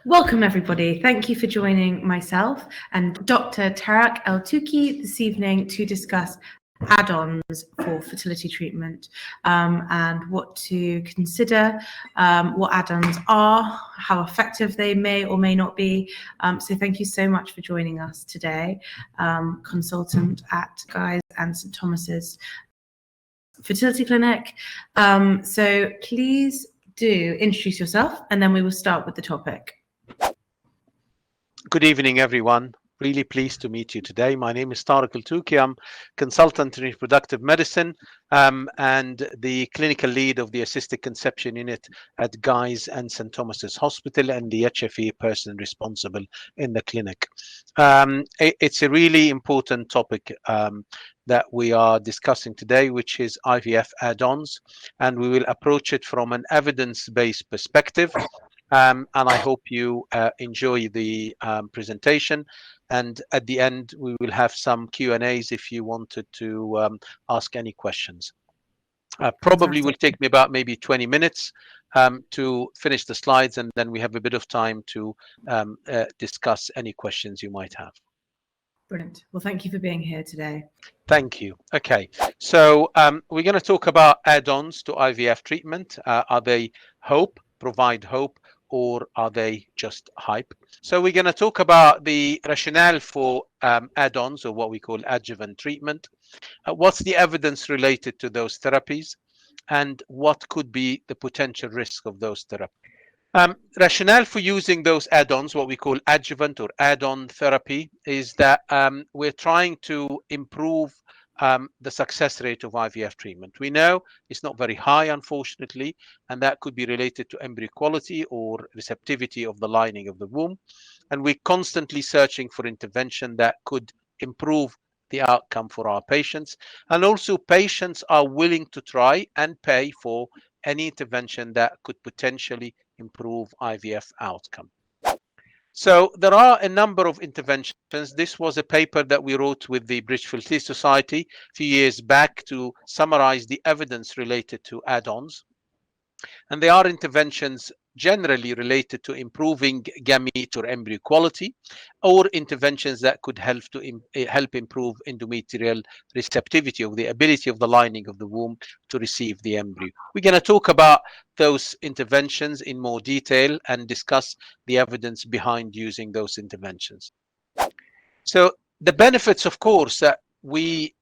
Welcome, everybody. Thank you for joining myself and Dr. Tarek El-Toukhy this evening to discuss add-ons for fertility treatment and what to consider, what add-ons are, how effective they may or may not be. So thank you so much for joining us today, consultant at Guy's and St Thomas's Fertility Clinic. So please do introduce yourself and then we will start with the topic. Good evening, everyone. Really pleased to meet you today. My name is Tarek El-Toukhy. I'm consultant in reproductive medicine and the clinical lead of the assisted conception unit at Guy's and St Thomas's Hospital and the HFEA person responsible in the clinic. It's a really important topic that we are discussing today, which is IVF add-ons, and we will approach it from an evidence-based perspective. And I hope you enjoy the presentation. And at the end, we will have some Q&As if you wanted to ask any questions. Probably will take me about maybe 20 minutes to finish the slides, and then we have a bit of time to discuss any questions you might have. Brilliant. Well, thank you for being here today. Thank you. Okay, so we're going to talk about add-ons to IVF treatment. Are they provide hope, or are they just hype? So we're going to talk about the rationale for add-ons, or what we call adjuvant treatment. What's the evidence related to those therapies, and what could be the potential risk of those therapies? Rationale for using those add-ons, what we call adjuvant or add-on therapy, is that we're trying to improve the success rate of IVF treatment. We know it's not very high, unfortunately, and that could be related to embryo quality or receptivity of the lining of the womb. And we're constantly searching for intervention that could improve the outcome for our patients. And also patients are willing to try and pay for any intervention that could potentially improve IVF outcome. So there are a number of interventions. This was a paper that we wrote with the British Fertility Society a few years back to summarize the evidence related to add-ons. And there are interventions generally related to improving gamete or embryo quality, or interventions that could help improve endometrial receptivity, of the ability of the lining of the womb to receive the embryo. We're going to talk about those interventions in more detail and discuss the evidence behind using those interventions. So the benefits, of course, that we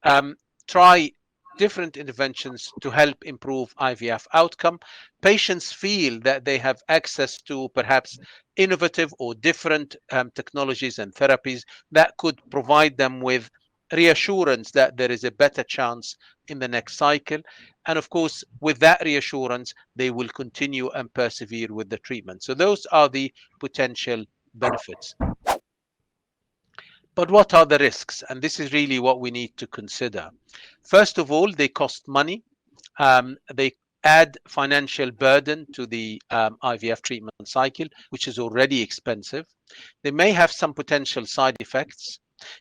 try different interventions to help improve IVF outcome. Patients feel that they have access to perhaps innovative or different technologies and therapies that could provide them with reassurance that there is a better chance in the next cycle. And of course, with that reassurance, they will continue and persevere with the treatment. So those are the potential benefits. But what are the risks? And this is really what we need to consider. First of all, they cost money. They add financial burden to the IVF treatment cycle, which is already expensive. They may have some potential side effects.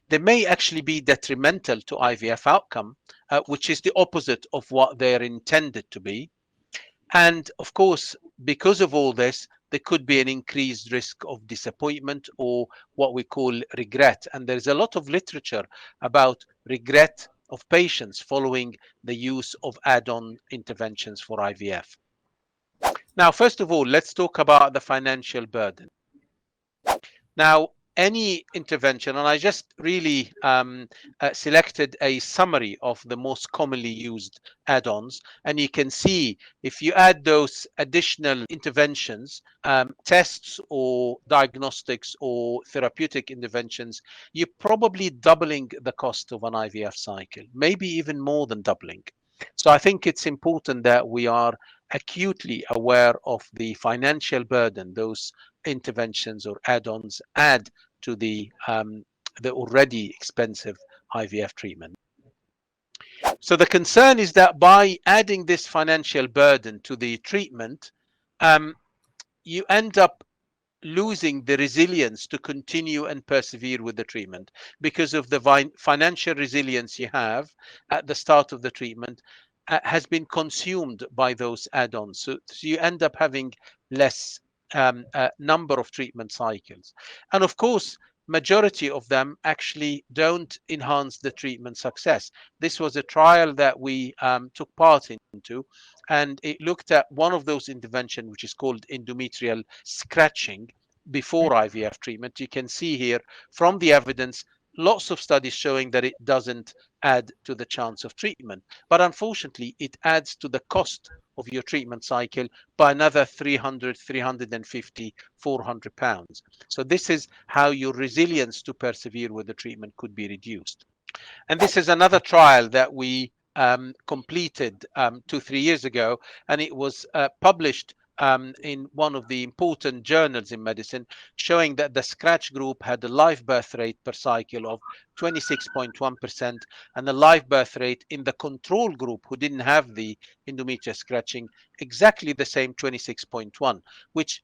They may actually be detrimental to IVF outcome, which is the opposite of what they're intended to be. And of course, because of all this, there could be an increased risk of disappointment, or what we call regret. And there's a lot of literature about regret of patients following the use of add-on interventions for IVF. Now, first of all, let's talk about the financial burden. Now, any intervention, and I just really selected a summary of the most commonly used add-ons, and you can see if you add those additional interventions, tests or diagnostics or therapeutic interventions, you're probably doubling the cost of an IVF cycle, maybe even more than doubling. So I think it's important that we are acutely aware of the financial burden those interventions or add-ons add to the already expensive IVF treatment. So the concern is that by adding this financial burden to the treatment, you end up losing the resilience to continue and persevere with the treatment, because of the financial resilience you have at the start of the treatment has been consumed by those add-ons. So you end up having less number of treatment cycles. And of course, majority of them actually don't enhance the treatment success. This was a trial that we took part into, and it looked at one of those interventions, which is called endometrial scratching before IVF treatment. You can see here from the evidence, lots of studies showing that it doesn't add to the chance of treatment, but unfortunately it adds to the cost of your treatment cycle by another 300, 350, 400 pounds. So this is how your resilience to persevere with the treatment could be reduced. And this is another trial that we completed 2-3 years ago, and it was published in one of the important journals in medicine, showing that the scratch group had a live birth rate per cycle of 26.1%, and the live birth rate in the control group, who didn't have the endometrial scratching, exactly the same, 26.1, which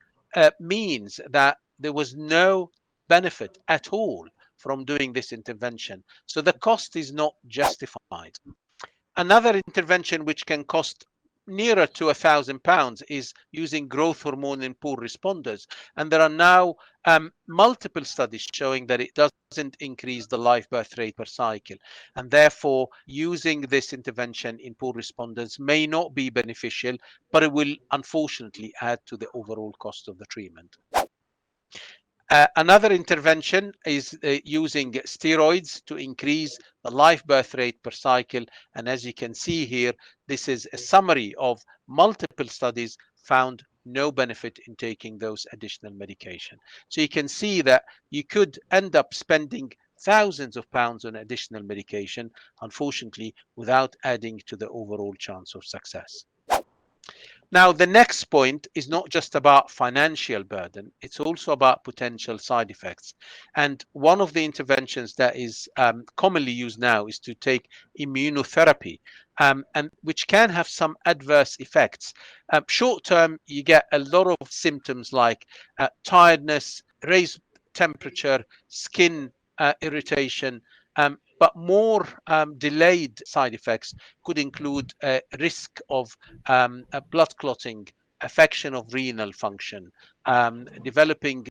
means that there was no benefit at all from doing this intervention. So the cost is not justified. Another intervention which can cost nearer to £1,000 is using growth hormone in poor responders. And there are now multiple studies showing that it doesn't increase the live birth rate per cycle. And therefore, using this intervention in poor responders may not be beneficial, but it will unfortunately add to the overall cost of the treatment. Another intervention is using steroids to increase the live birth rate per cycle. And as you can see here, this is a summary of multiple studies found no benefit in taking those additional medication. So you can see that you could end up spending thousands of pounds on additional medication, unfortunately, without adding to the overall chance of success. Now, the next point is not just about financial burden, it's also about potential side effects. And one of the interventions that is commonly used now is to take immunotherapy, and which can have some adverse effects. Short term, you get a lot of symptoms like tiredness, raised temperature, skin irritation, but more delayed side effects could include a risk of a blood clotting, affection of renal function, developing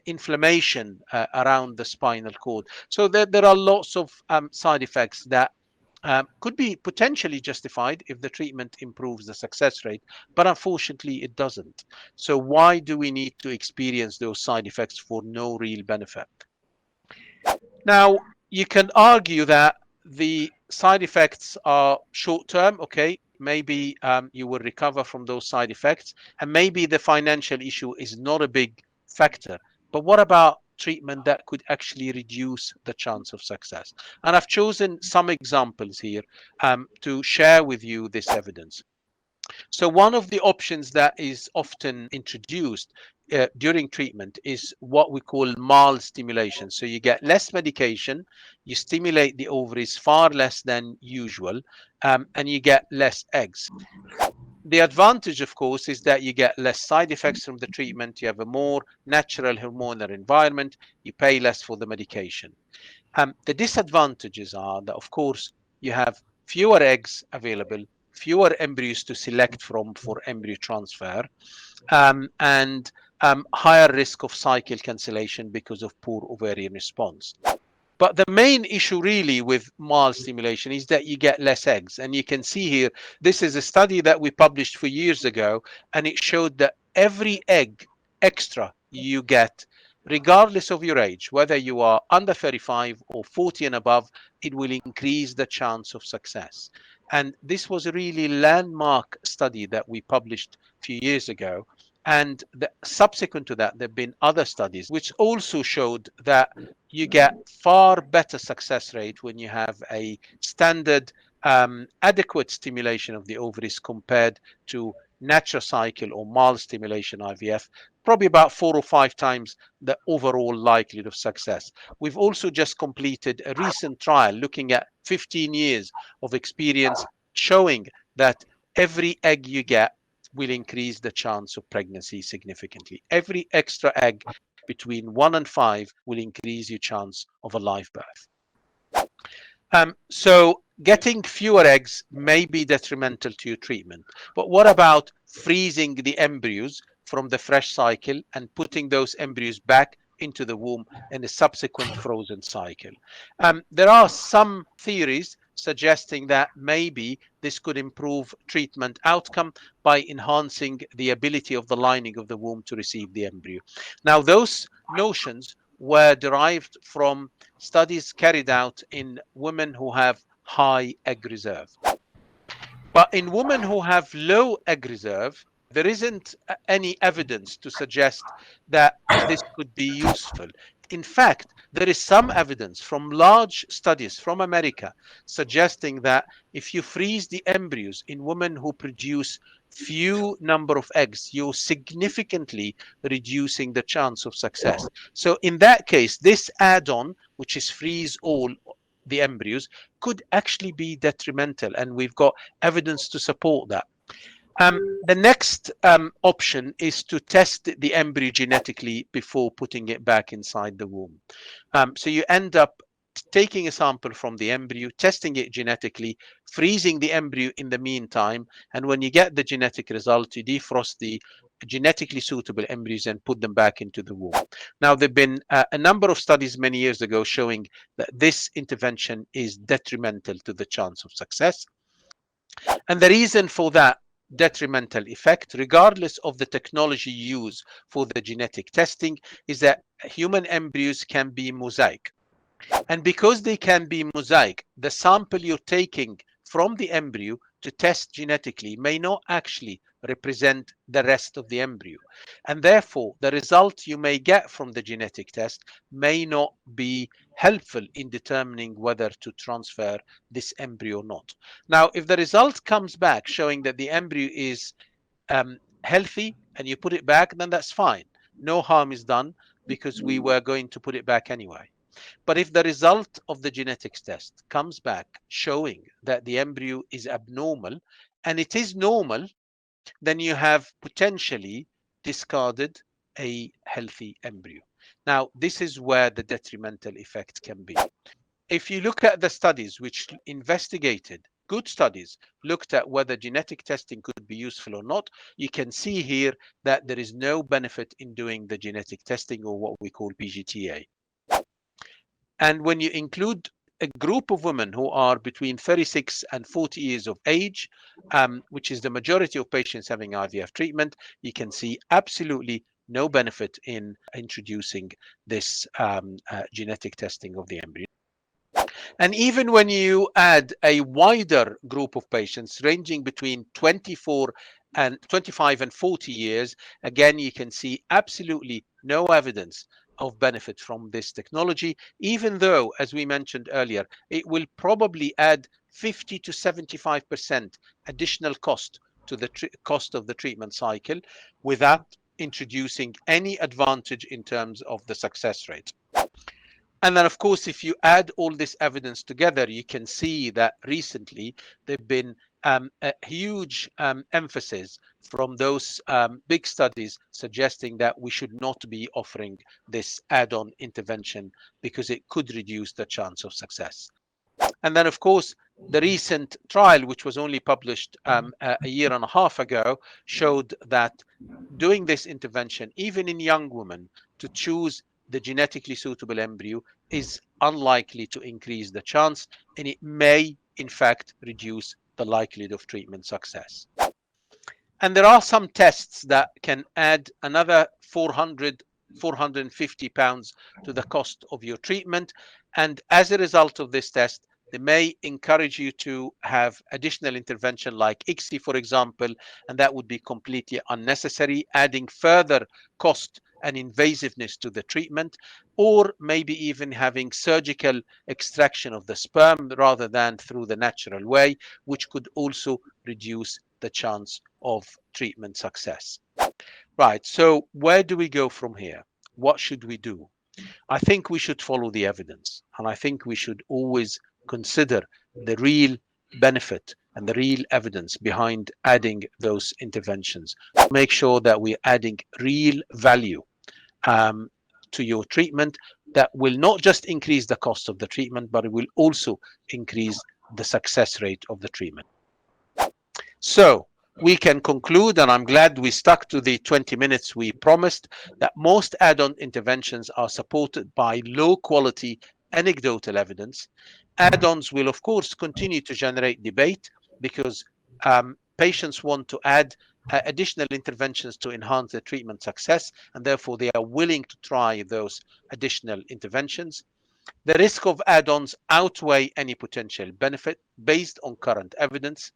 inflammation around the spinal cord. So there are lots of side effects that could be potentially justified if the treatment improves the success rate, but unfortunately it doesn't. So why do we need to experience those side effects for no real benefit? Now, you can argue that the side effects are short term. Okay, maybe you will recover from those side effects, and maybe the financial issue is not a big factor. But what about treatment that could actually reduce the chance of success? And I've chosen some examples here to share with you this evidence. So one of the options that is often introduced during treatment is what we call mild stimulation. So you get less medication, you stimulate the ovaries far less than usual, and you get less eggs. The advantage, of course, is that you get less side effects from the treatment, you have a more natural hormonal environment, you pay less for the medication. The disadvantages are that, of course, you have fewer eggs available, fewer embryos to select from for embryo transfer, and higher risk of cycle cancellation because of poor ovarian response. But the main issue really with mild stimulation is that you get less eggs. And you can see here, this is a study that we published 4 years ago, and it showed that every egg extra you get, regardless of your age, whether you are under 35 or 40 and above, it will increase the chance of success. And this was a really landmark study that we published a few years ago. And subsequent to that, there have been other studies which also showed that you get far better success rate when you have a standard adequate stimulation of the ovaries compared to natural cycle or mild stimulation IVF, probably about 4 or 5 times the overall likelihood of success. We've also just completed a recent trial looking at 15 years of experience, showing that every egg you get will increase the chance of pregnancy significantly. Every extra egg between 1 and 5 will increase your chance of a live birth. So getting fewer eggs may be detrimental to your treatment. But what about freezing the embryos from the fresh cycle and putting those embryos back into the womb in a subsequent frozen cycle. There are some theories suggesting that maybe this could improve treatment outcome by enhancing the ability of the lining of the womb to receive the embryo. Now, those notions were derived from studies carried out in women who have high egg reserve. But in women who have low egg reserve, there isn't any evidence to suggest that this could be useful. In fact, there is some evidence from large studies from America suggesting that if you freeze the embryos in women who produce few number of eggs, you're significantly reducing the chance of success. So in that case, this add-on, which is freeze all the embryos, could actually be detrimental, and we've got evidence to support that. The next option is to test the embryo genetically before putting it back inside the womb. So you end up taking a sample from the embryo, testing it genetically, freezing the embryo in the meantime, and when you get the genetic result, you defrost the genetically suitable embryos and put them back into the womb. Now, there have been a number of studies many years ago showing that this intervention is detrimental to the chance of success. And the reason for that detrimental effect, regardless of the technology used for the genetic testing, is that human embryos can be mosaic. And because they can be mosaic, the sample you're taking from the embryo to test genetically may not actually represent the rest of the embryo. And therefore, the result you may get from the genetic test may not be helpful in determining whether to transfer this embryo or not. Now, if the result comes back showing that the embryo is healthy and you put it back, then that's fine. No harm is done because we were going to put it back anyway. But if the result of the genetics test comes back showing that the embryo is abnormal, and it is normal, then you have potentially discarded a healthy embryo. Now, this is where the detrimental effect can be. If you look at the studies which investigated, good studies, looked at whether genetic testing could be useful or not, you can see here that there is no benefit in doing the genetic testing, or what we call PGTA. And when you include a group of women who are between 36 and 40 years of age, which is the majority of patients having IVF treatment, you can see absolutely no benefit in introducing this genetic testing of the embryo. And even when you add a wider group of patients ranging between 25 and 40 years, again, you can see absolutely no evidence of benefit from this technology, even though, as we mentioned earlier, it will probably add 50 to 75% additional cost to the cost of the treatment cycle without introducing any advantage in terms of the success rate. And then, of course, if you add all this evidence together, you can see that recently there have been a huge emphasis from those big studies suggesting that we should not be offering this add-on intervention because it could reduce the chance of success. And then, of course, the recent trial, which was only published a year and a half ago, showed that doing this intervention, even in young women, to choose the genetically suitable embryo is unlikely to increase the chance, and it may, in fact, reduce the likelihood of treatment success. And there are some tests that can add another 450 pounds to the cost of your treatment. And as a result of this test, they may encourage you to have additional intervention like ICSI, for example, and that would be completely unnecessary, adding further cost and invasiveness to the treatment, or maybe even having surgical extraction of the sperm rather than through the natural way, which could also reduce the chance of treatment success. Right, so where do we go from here? What should we do? I think we should follow the evidence, and I think we should always consider the real benefit and the real evidence behind adding those interventions. Make sure that we're adding real value to your treatment that will not just increase the cost of the treatment, but it will also increase the success rate of the treatment. So we can conclude, and I'm glad we stuck to the 20 minutes we promised, that most add-on interventions are supported by low quality anecdotal evidence. Add-ons will, of course, continue to generate debate because patients want to add additional interventions to enhance their treatment success, and therefore they are willing to try those additional interventions. The risk of add-ons outweigh any potential benefit based on current evidence.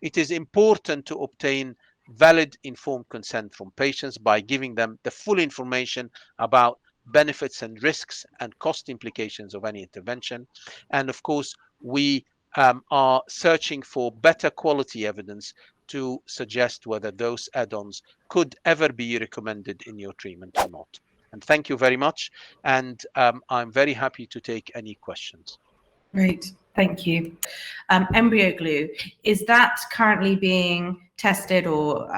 It is important to obtain valid informed consent from patients by giving them the full information about benefits and risks and cost implications of any intervention. And of course, we are searching for better quality evidence to suggest whether those add-ons could ever be recommended in your treatment or not. And thank you very much. And I'm very happy to take any questions. Great, thank you. Embryo glue, is that currently being tested, or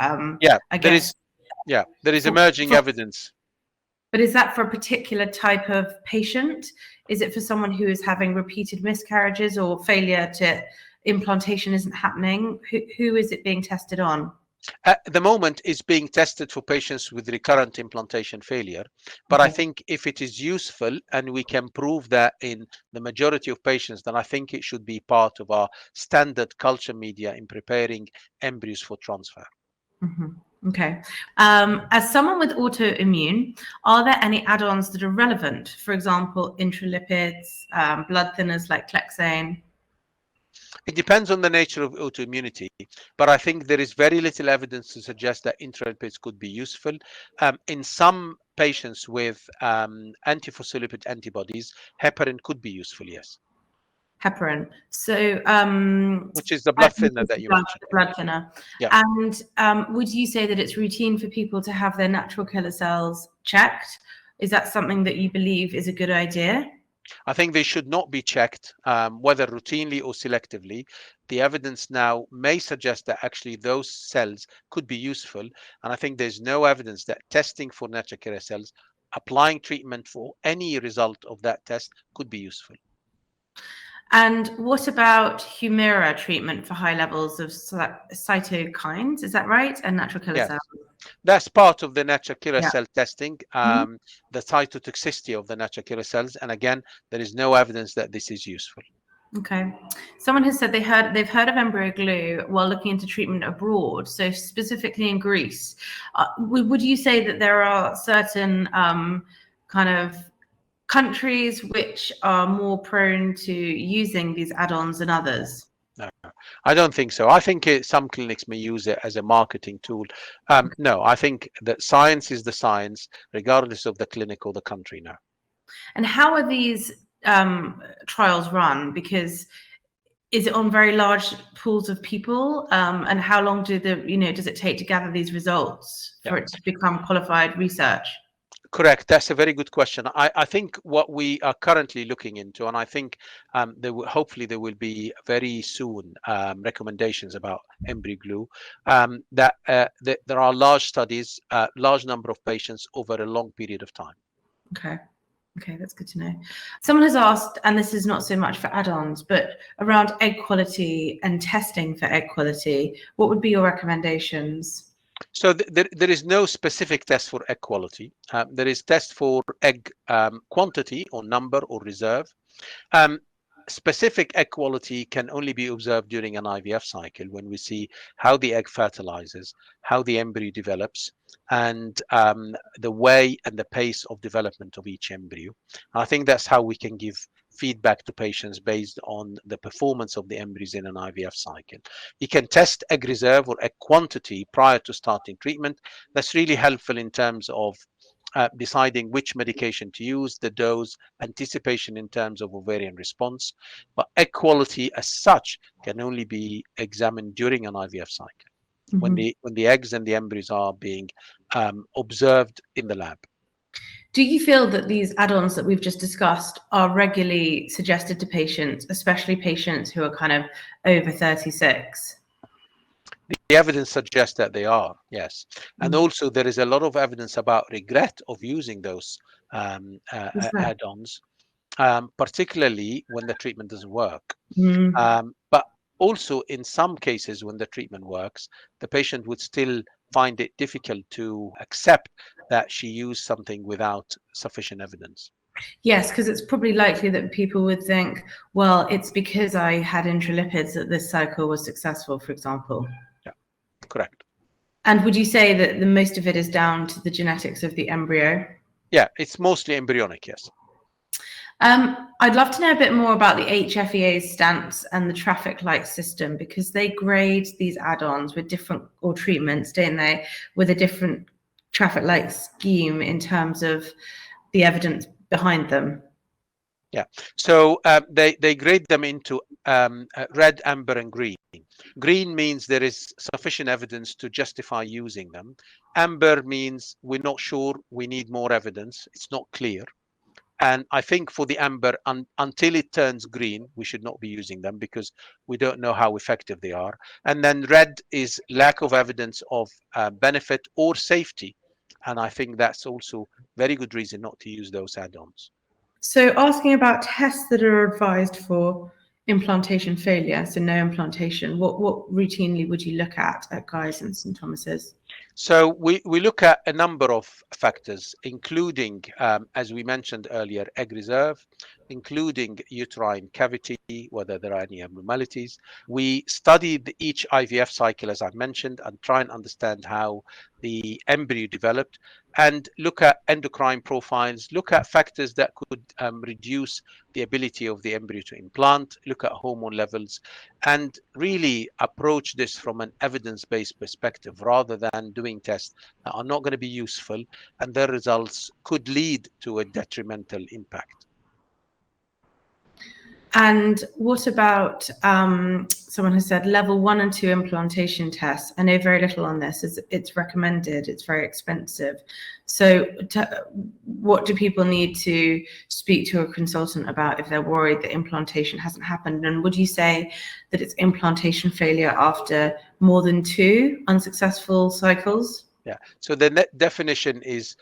there is emerging evidence. But is that for a particular type of patient? Is it for someone who is having repeated miscarriages or failure to implantation isn't happening? Who is it being tested on? At the moment, it's being tested for patients with recurrent implantation failure. But I think if it is useful and we can prove that in the majority of patients, then I think it should be part of our standard culture media in preparing embryos for transfer. Okay. As someone with autoimmune, are there any add-ons that are relevant? For example, intralipids, blood thinners like Clexane? It depends on the nature of autoimmunity, but I think there is very little evidence to suggest that intralipids could be useful. In some patients with antiphospholipid antibodies, heparin could be useful, yes. Heparin. So, which is the blood thinner that you mentioned. Blood thinner. Yeah. And would you say that it's routine for people to have their natural killer cells checked? Is that something that you believe is a good idea? I think they should not be checked, whether routinely or selectively. The evidence now may suggest that actually those cells could be useful. And I think there's no evidence that testing for natural killer cells, applying treatment for any result of that test could be useful. And what about Humira treatment for high levels of cytokines? Is that right? And natural killer cells? That's part of the natural killer cell testing, the cytotoxicity of the natural killer cells. And again, there is no evidence that this is useful. Okay. Someone has said they've heard of embryo glue while looking into treatment abroad. So specifically in Greece, would you say that there are certain kind of countries which are more prone to using these add-ons than others? No, I don't think so. I think some clinics may use it as a marketing tool. No, I think that science is the science, regardless of the clinic or the country now. And how are these trials run? Because is it on very large pools of people? And how long does it take to gather these results for it to become qualified research? Correct. That's a very good question. I think what we are currently looking into, and I think hopefully there will be very soon recommendations about embryo glue, that there are large studies, large number of patients over a long period of time. Okay, that's good to know. Someone has asked, and this is not so much for add-ons, but around egg quality and testing for egg quality, what would be your recommendations? So there is no specific test for egg quality. There is test for egg quantity or number or reserve. Specific egg quality can only be observed during an IVF cycle when we see how the egg fertilizes, how the embryo develops, and the way and the pace of development of each embryo. I think that's how we can give feedback to patients based on the performance of the embryos in an IVF cycle. You can test egg reserve or egg quantity prior to starting treatment. That's really helpful in terms of deciding which medication to use, the dose, anticipation in terms of ovarian response. But egg quality as such can only be examined during an IVF cycle, when the eggs and the embryos are being observed in the lab. Do you feel that these add-ons that we've just discussed are regularly suggested to patients, especially patients who are kind of over 36? The evidence suggests that they are, yes. And also there is a lot of evidence about regret of using those add-ons, particularly when the treatment doesn't work. But also, in some cases, when the treatment works, the patient would still find it difficult to accept that she used something without sufficient evidence. Yes, because it's probably likely that people would think, well, it's because I had intralipids that this cycle was successful, for example. Yeah, correct. And would you say that the most of it is down to the genetics of the embryo? Yeah, it's mostly embryonic, yes. I'd love to know a bit more about the HFEA stamps and the traffic light system, because they grade these add-ons with different, or treatments, don't they, with a different traffic light scheme in terms of the evidence behind them. Yeah, so they grade them into red, amber, and green. Green means there is sufficient evidence to justify using them. Amber means we're not sure, we need more evidence, it's not clear. And I think for the amber, until it turns green, we should not be using them because we don't know how effective they are. And then red is lack of evidence of benefit or safety. And I think that's also very good reason not to use those add-ons. So asking about tests that are advised for implantation failure, so no implantation, what routinely would you look at Guy's and St Thomas's? So we look at a number of factors, including, as we mentioned earlier, egg reserve, including uterine cavity, whether there are any abnormalities. We study each IVF cycle, as I mentioned, and try and understand how the embryo developed, and look at endocrine profiles, look at factors that could reduce the ability of the embryo to implant, look at hormone levels, and really approach this from an evidence-based perspective rather than doing tests that are not going to be useful and their results could lead to a detrimental impact. And what about, someone has said level 1 and 2 implantation tests? I know very little on this. It's recommended, it's very expensive. So what do people need to speak to a consultant about if they're worried that implantation hasn't happened? And would you say that it's implantation failure after more than 2 unsuccessful cycles? Yeah, so the definition is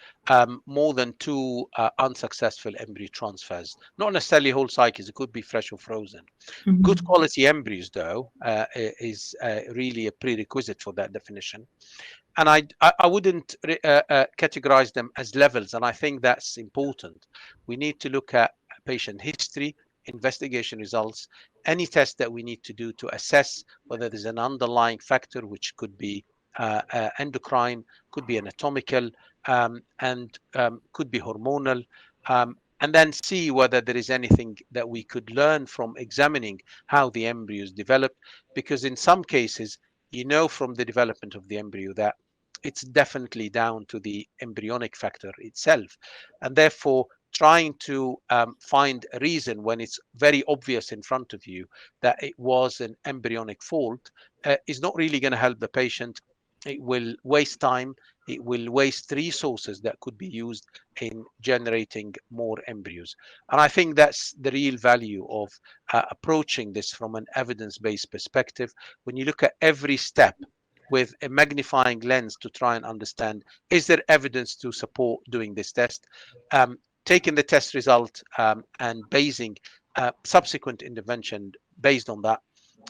more than 2 unsuccessful embryo transfers, not necessarily whole cycles, it could be fresh or frozen. Mm-hmm. Good quality embryos, though, is really a prerequisite for that definition. And I wouldn't categorize them as levels, and I think that's important. We need to look at patient history, investigation results, any test that we need to do to assess whether there's an underlying factor, which could be endocrine, could be anatomical, and could be hormonal, and then see whether there is anything that we could learn from examining how the embryos developed, because in some cases, you know from the development of the embryo that it's definitely down to the embryonic factor itself, and therefore trying to find a reason when it's very obvious in front of you that it was an embryonic fault is not really going to help the patient. It will waste time, it will waste resources that could be used in generating more embryos. And I think that's the real value of approaching this from an evidence-based perspective. When you look at every step with a magnifying lens to try and understand, is there evidence to support doing this test? Taking the test result and basing subsequent intervention based on that,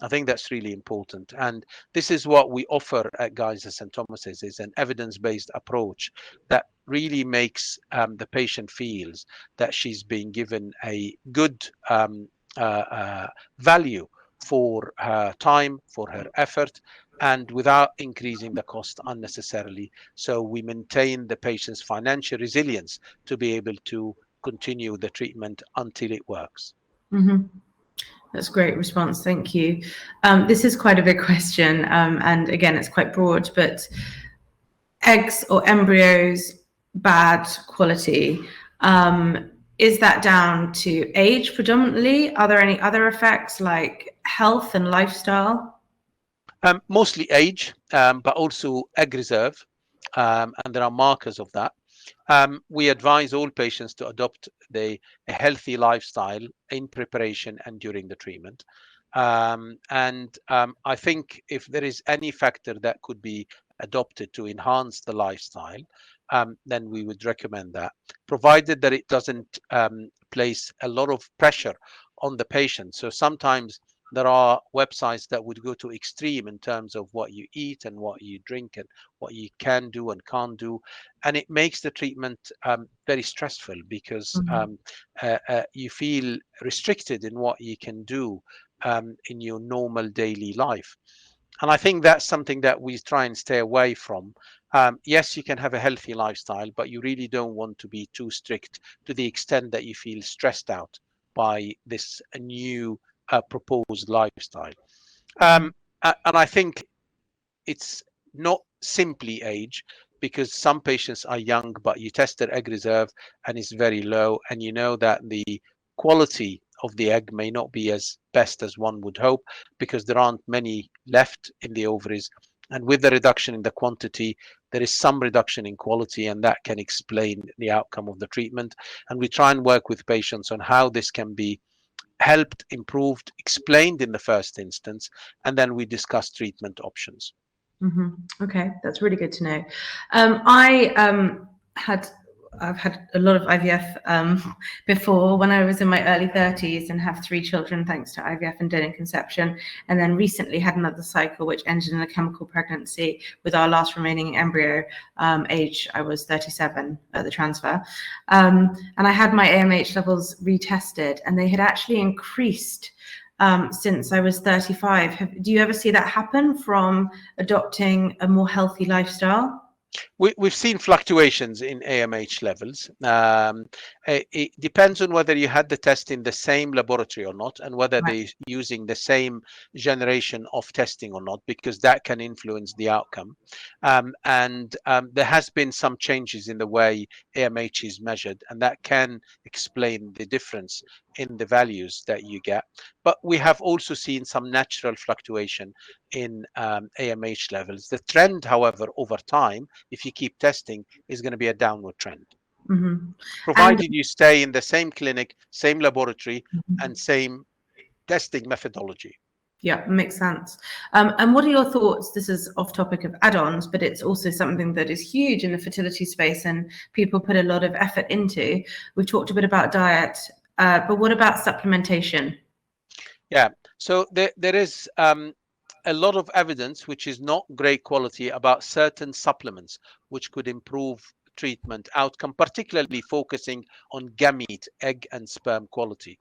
I think that's really important. And this is what we offer at Guy's and St Thomas's, is an evidence-based approach that really makes the patient feels that she's being given a good value for her time, for her effort, and without increasing the cost unnecessarily. So we maintain the patient's financial resilience to be able to continue the treatment until it works. Mm-hmm. That's a great response. Thank you. This is quite a big question. And again, it's quite broad, but eggs or embryos, bad quality. Is that down to age predominantly? Are there any other effects like health and lifestyle? Mostly age, but also egg reserve. And there are markers of that. We advise all patients to adopt a healthy lifestyle in preparation and during the treatment. I think if there is any factor that could be adopted to enhance the lifestyle, then we would recommend that, provided that it doesn't place a lot of pressure on the patient. So sometimes there are websites that would go to extreme in terms of what you eat and what you drink and what you can do and can't do, and it makes the treatment very stressful because you feel restricted in what you can do in your normal daily life. And I think that's something that we try and stay away from. Yes, you can have a healthy lifestyle, but you really don't want to be too strict to the extent that you feel stressed out by this new proposed lifestyle. And I think it's not simply age, because some patients are young, but you test their egg reserve and it's very low, and you know that the quality of the egg may not be as best as one would hope because there aren't many left in the ovaries. And with the reduction in the quantity, there is some reduction in quality, and that can explain the outcome of the treatment. And we try and work with patients on how this can be helped, improved, explained in the first instance, and then we discuss treatment options. Okay, that's really good to know. I've had a lot of IVF before when I was in my early 30s, and have 3 children thanks to IVF and delayed conception, and then recently had another cycle which ended in a chemical pregnancy with our last remaining embryo. Age, I was 37 at the transfer, and I had my AMH levels retested, and they had actually increased since I was 35. Do you ever see that happen from adopting a more healthy lifestyle? We've seen fluctuations in AMH levels. It depends on whether you had the test in the same laboratory or not, and whether they're using the same generation of testing or not, because that can influence the outcome. There has been some changes in the way AMH is measured, and that can explain the difference in the values that you get. But we have also seen some natural fluctuation in AMH levels. The trend, however, over time, if you keep testing, is going to be a downward trend. Provided you stay in the same clinic, same laboratory, and same testing methodology. Yeah, makes sense. And what are your thoughts? This is off topic of add-ons, but it's also something that is huge in the fertility space and people put a lot of effort into. We've talked a bit about diet, but what about supplementation? Yeah, so there is a lot of evidence, which is not great quality, about certain supplements which could improve treatment outcome, particularly focusing on gamete, egg and sperm quality.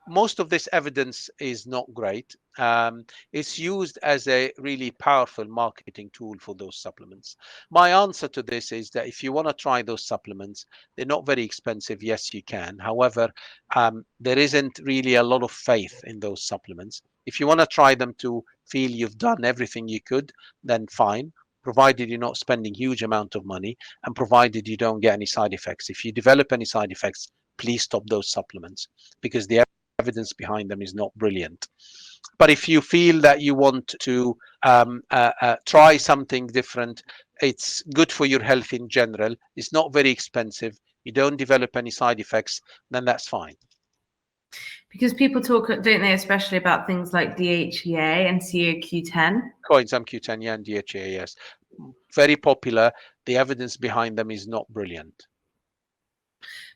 Most of this evidence is not great. It's used as a really powerful marketing tool for those supplements. My answer to this is that if you want to try those supplements, they're not very expensive. Yes, you can. However, there isn't really a lot of faith in those supplements. If you want to try them to feel you've done everything you could, then fine, provided you're not spending huge amount of money and provided you don't get any side effects. If you develop any side effects, please stop those supplements, because the evidence behind them is not brilliant. But if you feel that you want to try something different, it's good for your health in general, it's not very expensive, you don't develop any side effects, then that's fine. Because people talk, don't they, especially about things like DHEA and CoQ10? Coenzyme Q10, yeah, and DHEA, yes. Very popular. The evidence behind them is not brilliant.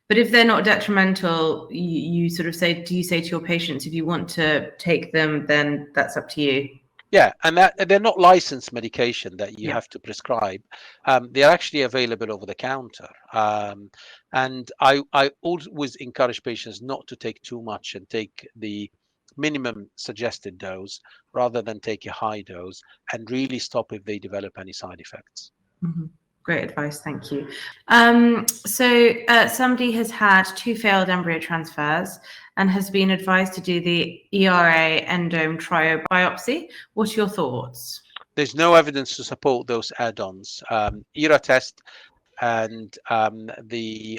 But if they're not detrimental, you sort of say, do you say to your patients, if you want to take them, then that's up to you? Yeah, and that they're not licensed medication that you have to prescribe. They're actually available over the counter. And I always encourage patients not to take too much and take the minimum suggested dose rather than take a high dose, and really stop if they develop any side effects. Great advice, thank you. So somebody has had 2 failed embryo transfers and has been advised to do the ERA endome trio biopsy. What are your thoughts? There's no evidence to support those add-ons. ERA test and the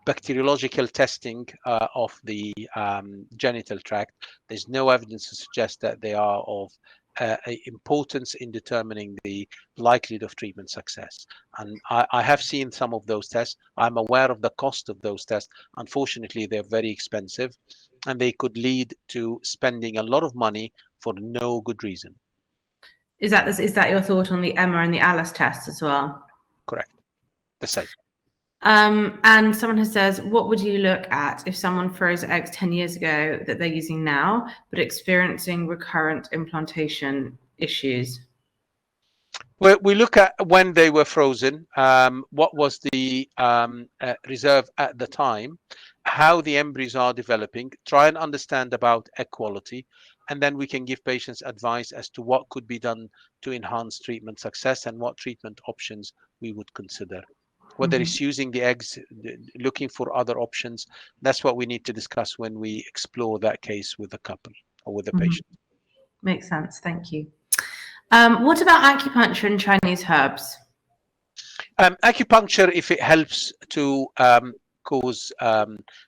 bacteriological testing of the genital tract, there's no evidence to suggest that they are of importance in determining the likelihood of treatment success. And I have seen some of those tests. I'm aware of the cost of those tests. Unfortunately, they're very expensive, and they could lead to spending a lot of money for no good reason. Is that your thought on the EMA and the ALICE test as well? Correct. The same. And someone has says, what would you look at if someone froze eggs 10 years ago that they're using now, but experiencing recurrent implantation issues? Well, we look at when they were frozen, what was the reserve at the time, how the embryos are developing, try and understand about egg quality, and then we can give patients advice as to what could be done to enhance treatment success and what treatment options we would consider. Whether it's using the eggs, looking for other options, that's what we need to discuss when we explore that case with the couple or with the patient. Makes sense. Thank you. What about acupuncture and Chinese herbs? Acupuncture, if it helps to cause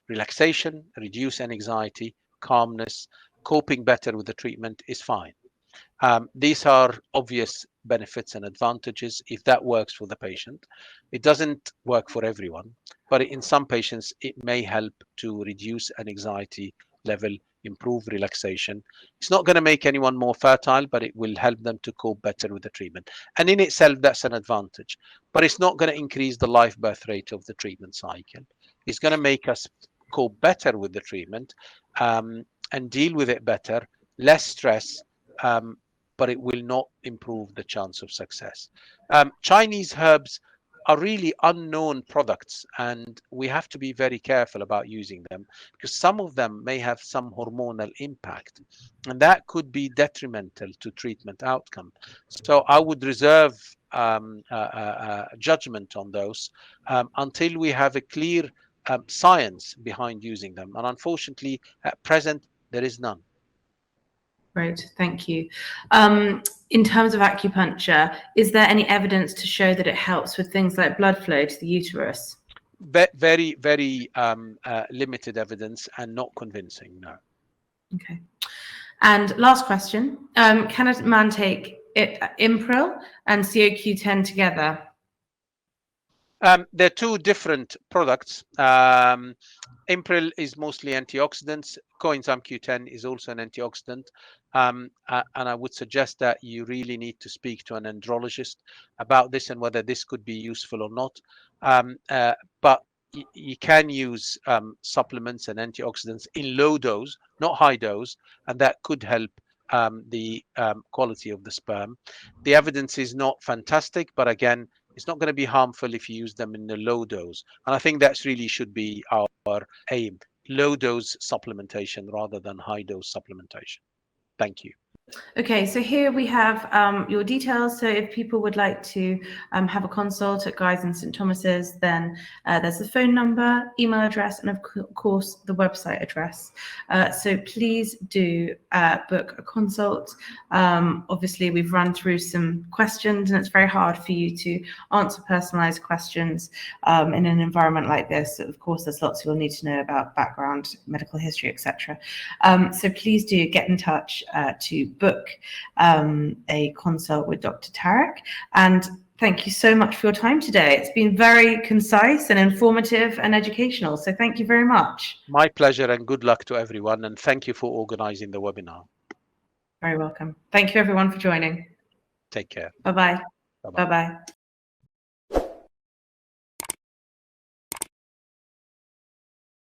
relaxation, reduce anxiety, calmness, coping better with the treatment, is fine. These are obvious benefits and advantages if that works for the patient. It doesn't work for everyone, but in some patients, it may help to reduce an anxiety level, improve relaxation. It's not going to make anyone more fertile, but it will help them to cope better with the treatment. And in itself, that's an advantage. But it's not going to increase the live birth rate of the treatment cycle. It's going to make us cope better with the treatment and deal with it better, less stress, but it will not improve the chance of success. Chinese herbs are really unknown products, and we have to be very careful about using them because some of them may have some hormonal impact, and that could be detrimental to treatment outcome. So I would reserve judgment on those until we have a clear science behind using them. And unfortunately, at present, there is none. Great, thank you. In terms of acupuncture, is there any evidence to show that it helps with things like blood flow to the uterus? Very, very limited evidence and not convincing, no. Okay. And last question, can a man take Impril and CoQ10 together? They're two different products. Impril is mostly antioxidants. Coenzyme Q10 is also an antioxidant. And I would suggest that you really need to speak to an andrologist about this and whether this could be useful or not. But you can use supplements and antioxidants in low dose, not high dose, and that could help the quality of the sperm. The evidence is not fantastic, but again, it's not going to be harmful if you use them in a low dose. And I think that's really should be our aim, low dose supplementation rather than high dose supplementation. Thank you. Okay, so here we have your details. So if people would like to have a consult at Guy's and St Thomas's, then there's the phone number, email address, and of course the website address. So please do book a consult. Obviously, we've run through some questions, and it's very hard for you to answer personalized questions in an environment like this. Of course, there's lots you'll need to know about background, medical history, etc. So please do get in touch to book a consult with Dr. Tarek. And thank you so much for your time today. It's been very concise and informative and educational. So thank you very much. My pleasure, and good luck to everyone. And thank you for organizing the webinar. Very welcome. Thank you everyone for joining. Take care. Bye-bye. Bye-bye. Bye-bye.